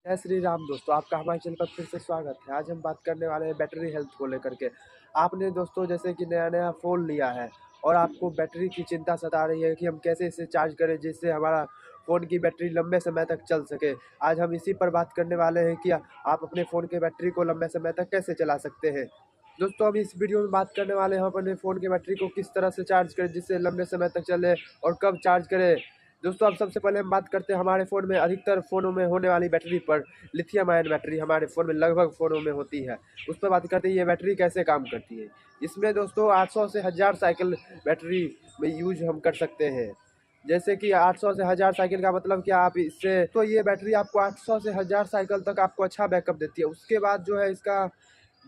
जय श्री राम दोस्तों, आपका हमारे चैनल पर फिर से स्वागत है। आज हम बात करने वाले हैं बैटरी हेल्थ को लेकर के। आपने दोस्तों जैसे कि नया फ़ोन लिया है और आपको बैटरी की चिंता सता रही है कि हम कैसे इसे चार्ज करें जिससे हमारा फ़ोन की बैटरी लंबे समय तक चल सके। आज हम इसी पर बात करने वाले हैं कि आप अपने फ़ोन की बैटरी को लंबे समय तक कैसे चला सकते हैं। दोस्तों हम इस वीडियो में बात करने वाले हैं हम अपने फ़ोन की बैटरी को किस तरह से चार्ज करें जिससे लंबे समय तक चले और कब चार्ज करें। दोस्तों अब सबसे पहले हम बात करते हैं हमारे फ़ोन में अधिकतर फ़ोनों में होने वाली बैटरी पर। लिथियम आयन बैटरी हमारे फ़ोन में लगभग फ़ोनों में होती है। उस पर बात करते हैं ये बैटरी कैसे काम करती है। इसमें दोस्तों 800 से 1000 साइकिल बैटरी में यूज हम कर सकते हैं। जैसे कि 800 से 1000 साइकिल का मतलब क्या, आप इससे तो ये बैटरी आपको 800 से 1000 साइकिल तक आपको अच्छा बैकअप देती है। उसके बाद जो है इसका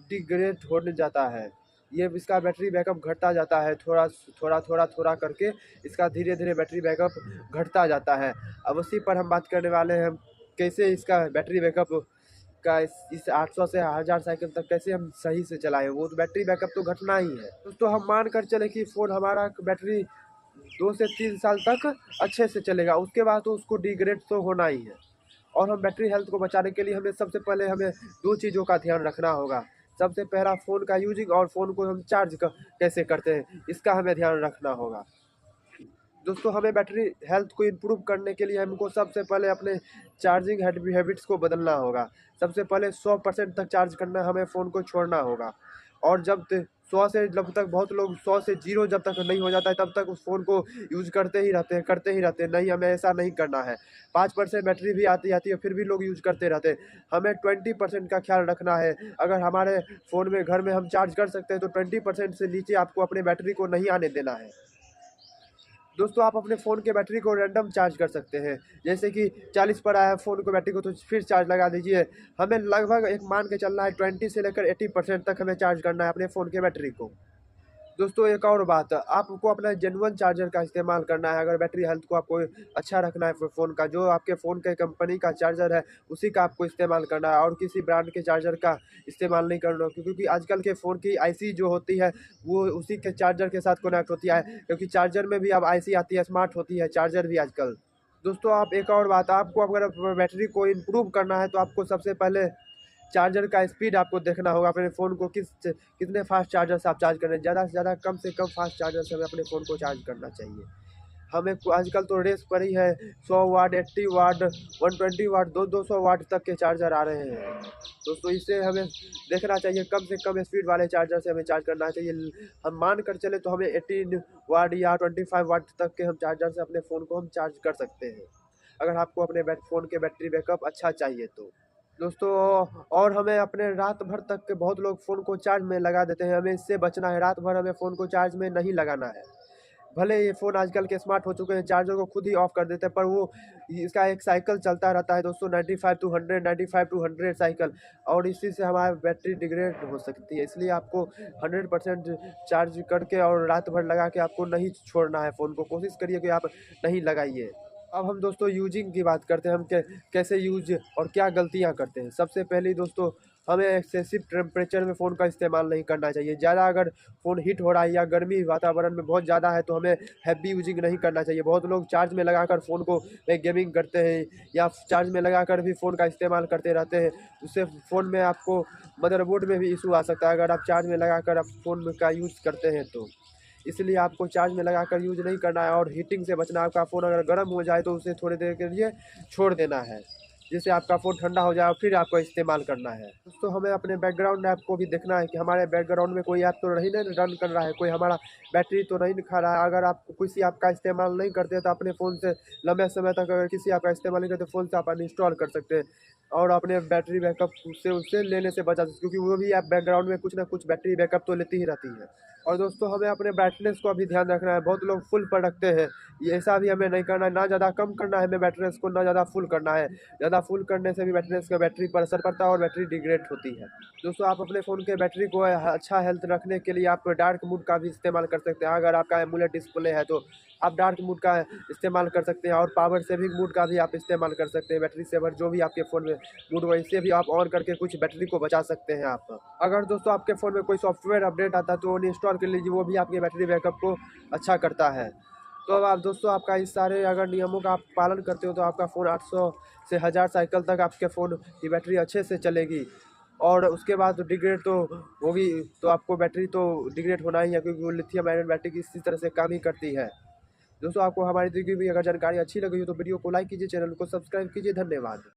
डिग्रेड होने जाता है। ये इसका बैटरी बैकअप घटता जाता है, थोड़ा करके इसका धीरे धीरे बैटरी बैकअप घटता जाता है। अब उसी पर हम बात करने वाले हैं कैसे इसका बैटरी बैकअप का इस 800 से 1000 साइकिल तक कैसे हम सही से चलाएं। वो तो बैटरी बैकअप तो घटना ही है दोस्तों। हम मान कर चले कि फ़ोन हमारा बैटरी 2 से 3 साल तक अच्छे से चलेगा, उसके बाद तो उसको डिग्रेड तो होना ही है। और हम बैटरी हेल्थ को बचाने के लिए हमें सबसे पहले हमें दो चीज़ों का ध्यान रखना होगा। सबसे पहला फ़ोन का यूजिंग और फ़ोन को हम चार्ज कैसे करते हैं इसका हमें ध्यान रखना होगा। दोस्तों हमें बैटरी हेल्थ को इम्प्रूव करने के लिए हमको सबसे पहले अपने चार्जिंग हैबिट्स को बदलना होगा। सबसे पहले 100% तक चार्ज करना, हमें फ़ोन को छोड़ना होगा। और जब 100 से जब तक बहुत लोग 100 से 0 जब तक नहीं हो जाता है तब तक उस फ़ोन को यूज़ करते ही रहते हैं। नहीं, हमें ऐसा नहीं करना है। 5% बैटरी भी आती है फिर भी लोग यूज़ करते रहते हैं। हमें 20% का ख्याल रखना है। अगर हमारे फ़ोन में घर में हम चार्ज कर सकते हैं तो 20% से नीचे आपको अपने बैटरी को नहीं आने देना है। दोस्तों आप अपने फ़ोन के बैटरी को रैंडम चार्ज कर सकते हैं। जैसे कि 40 पर आया है फ़ोन को बैटरी को तो फिर चार्ज लगा दीजिए। हमें लगभग एक मान के चलना है 20 से लेकर 80% तक हमें चार्ज करना है अपने फ़ोन के बैटरी को। दोस्तों एक और बात, आपको अपना जेन्युइन चार्जर का इस्तेमाल करना है। अगर बैटरी हेल्थ को आपको अच्छा रखना है फ़ोन का, जो आपके फ़ोन के कंपनी का चार्जर है उसी का आपको इस्तेमाल करना है और किसी ब्रांड के चार्जर का इस्तेमाल नहीं करना, क्योंकि आजकल के फ़ोन की आईसी जो होती है वो उसी के चार्जर के साथ कनेक्ट होती है, क्योंकि चार्जर में भी अब आईसी आती है, स्मार्ट होती है चार्जर भी आजकल। दोस्तों आप एक और बात, आपको अगर बैटरी को इम्प्रूव करना है तो आपको सबसे पहले चार्जर का स्पीड आपको देखना होगा। अपने फ़ोन को कितने फास्ट चार्जर से आप चार्ज कर रहे हैं। ज़्यादा से ज़्यादा कम से कम फास्ट चार्जर से हमें अपने फ़ोन को चार्ज करना चाहिए। हमें आजकल तो रेस पर ही है, 100 वाट, 80 वाट, 120 वाट, 200 वाट तक के चार्जर आ रहे हैं दोस्तों। इससे हमें देखना चाहिए कम से कम स्पीड वाले चार्जर से हमें चार्ज करना चाहिए। हम मान कर चले तो हमें 18 वाट या 25 वाट तक के हम चार्जर से अपने फ़ोन को हम चार्ज कर सकते हैं, अगर आपको अपने फ़ोन के बैटरी बैकअप अच्छा चाहिए तो। दोस्तों और हमें अपने रात भर तक के बहुत लोग फ़ोन को चार्ज में लगा देते हैं, हमें इससे बचना है। रात भर हमें फ़ोन को चार्ज में नहीं लगाना है। भले ये फ़ोन आजकल के स्मार्ट हो चुके हैं, चार्जर को खुद ही ऑफ कर देते हैं, पर वो इसका एक साइकिल चलता रहता है दोस्तों, 95 टू 100 साइकिल, और इसी से हमारी बैटरी डिग्रेड हो सकती है। इसलिए आपको 100% चार्ज करके और रात भर लगा के आपको नहीं छोड़ना है फ़ोन को। कोशिश करिए कि आप नहीं लगाइए। अब हम दोस्तों यूजिंग की बात करते हैं, हम कैसे यूज और क्या गलतियां करते हैं। सबसे पहले दोस्तों हमें एक्सेसिव टेम्परेचर में फ़ोन का इस्तेमाल नहीं करना चाहिए। ज़्यादा अगर फ़ोन हीट हो रहा है या गर्मी वातावरण में बहुत ज़्यादा है तो हमें हैवी यूजिंग नहीं करना चाहिए। बहुत लोग चार्ज में लगाकर फ़ोन को गेमिंग करते हैं या चार्ज में लगाकर भी फ़ोन का इस्तेमाल करते रहते हैं। उससे फ़ोन में आपको मदरबोर्ड में भी इशू आ सकता है अगर आप चार्ज में लगाकर आप फ़ोन का यूज़ करते हैं तो। इसलिए आपको चार्ज में लगाकर यूज़ नहीं करना है और हीटिंग से बचना है। आपका फ़ोन अगर गर्म हो जाए तो उसे थोड़ी देर के लिए छोड़ देना है, जिससे आपका फ़ोन ठंडा हो जाए और फिर आपको इस्तेमाल करना है। दोस्तों हमें अपने बैकग्राउंड ऐप को भी देखना है कि हमारे बैकग्राउंड में कोई ऐप तो नहीं ना रन कर रहा है, कोई हमारा बैटरी तो नहीं खा रहा है। अगर आप किसी ऐप का इस्तेमाल नहीं करते तो अपने फ़ोन से लंबे समय तक अगर किसी ऐप का इस्तेमाल नहीं करते फ़ोन से आप अनइंस्टॉल कर सकते हैं और अपने बैटरी बैकअप से उससे लेने से बचा सकते, क्योंकि वो भी ऐप बैकग्राउंड में कुछ ना कुछ बैटरी बैकअप तो लेती ही रहती है। और दोस्तों हमें अपने ब्राइटनेस को भी ध्यान रखना है। बहुत लोग फुल पर रखते हैं, ये ऐसा भी हमें नहीं करना है। ना ज़्यादा कम करना है हमें ब्राइटनेस को, ना ज़्यादा फुल करना है। ज़्यादा फुल करने से भी ब्राइटनेस का बैटरी पर असर पड़ता है और बैटरी डिग्रेड होती है। दोस्तों आप अपने फ़ोन के बैटरी को अच्छा हेल्थ रखने के लिए आप डार्क मोड का भी इस्तेमाल कर सकते हैं। अगर आपका एमुलेट डिस्प्ले है तो आप डार्क मोड का इस्तेमाल कर सकते हैं और पावर सेविंग मोड का भी आप इस्तेमाल कर सकते हैं। बैटरी सेवर जो भी आपके फ़ोन में मोड हो, इससे भी आप ऑन करके कुछ बैटरी को बचा सकते हैं आप। अगर दोस्तों आपके फ़ोन में कोई सॉफ्टवेयर अपडेट आता है तो इंस्टॉल कर लीजिए, वो भी आपके बैटरी बैकअप को अच्छा करता है। तो अब आप दोस्तों आपका इस सारे अगर नियमों का आप पालन करते हो तो आपका फ़ोन 800 से 1000 साइकिल तक आपके फ़ोन की बैटरी अच्छे से चलेगी। और उसके बाद डिग्रेड तो होगी, तो आपको बैटरी तो डिग्रेड होना ही है, क्योंकि वो लिथियम आयन बैटरी इसी तरह से काम ही करती है। दोस्तों आपको हमारी दी गई अगर जानकारी अच्छी लगी हो तो वीडियो को लाइक कीजिए, चैनल को सब्सक्राइब कीजिए। धन्यवाद।